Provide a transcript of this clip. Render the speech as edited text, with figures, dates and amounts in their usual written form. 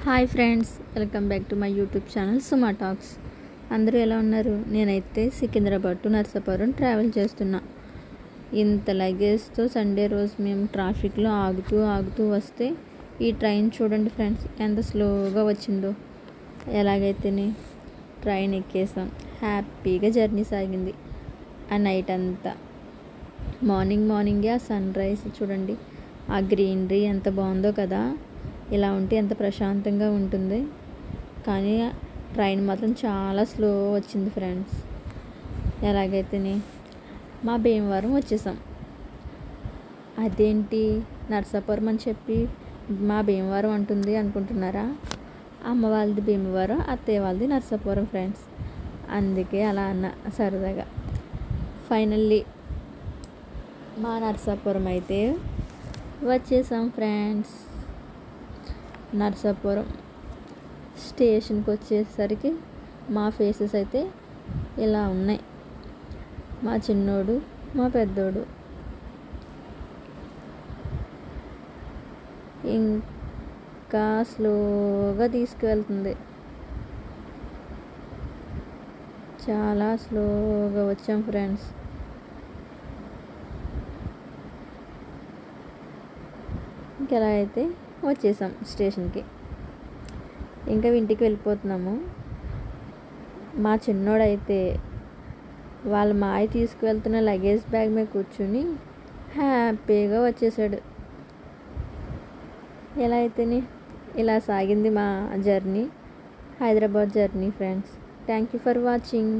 Hi friends, welcome back to my YouTube channel Suma talks. అందరూ ఎలా ఉన్నారు? నేనైతే సికింద్రాబాద్ టు నర్సాపురం ట్రావెల్ చేస్తున్నా. ఇంత లగేజ్తో సండే రోజు మేము ట్రాఫిక్లో ఆగుతూ వస్తే ఈ ట్రైన్ చూడండి ఫ్రెండ్స్, ఎంత స్లోగా వచ్చిందో. ఎలాగైతేనే ట్రైన్ ఎక్కేసాం, హ్యాపీగా జర్నీ సాగింది. ఆ నైట్ అంతా మార్నింగే ఆ సన్ రైజ్ చూడండి, ఆ గ్రీనరీ ఎంత బాగుందో కదా. ఇలా ఉంటే ఎంత ప్రశాంతంగా ఉంటుంది. కానీ ట్రైన్ మాత్రం చాలా స్లో వచ్చింది ఫ్రెండ్స్. ఎలాగైతేనే మా భీమవరం వచ్చేసాం. అదేంటి నర్సాపురం అని చెప్పి మా భీమవరం అంటుంది అనుకుంటున్నారా? అమ్మ వాళ్ళది భీమవరం, అత్తయ్య వాళ్ళది నర్సాపురం ఫ్రెండ్స్. అందుకే అలా అన్న సరదాగా. ఫైనల్లీ మా నర్సాపురం అయితే వచ్చేసాం ఫ్రెండ్స్. నర్సాపురం స్టేషన్కి వచ్చేసరికి మా ఫేసెస్ అయితే ఇలా ఉన్నాయి. మా చిన్నోడు, మా పెద్దోడు. ఇంకా స్లోగా తీసుకువెళ్తుంది, చాలా స్లోగా వచ్చాం ఫ్రెండ్స్. ఇంకెలా అయితే వచ్చేసాం స్టేషన్కి. ఇంకా ఇంటికి వెళ్ళిపోతున్నాము. మా చిన్నోడైతే వాళ్ళ మాయ తీసుకువెళ్తున్న లగేజ్ బ్యాగ్ మీద కూర్చుని హ్యాపీగా వచ్చేసాడు. ఎలా అయితేనే ఇలా సాగింది మా journey, Hyderabad journey friends. Thank you for watching.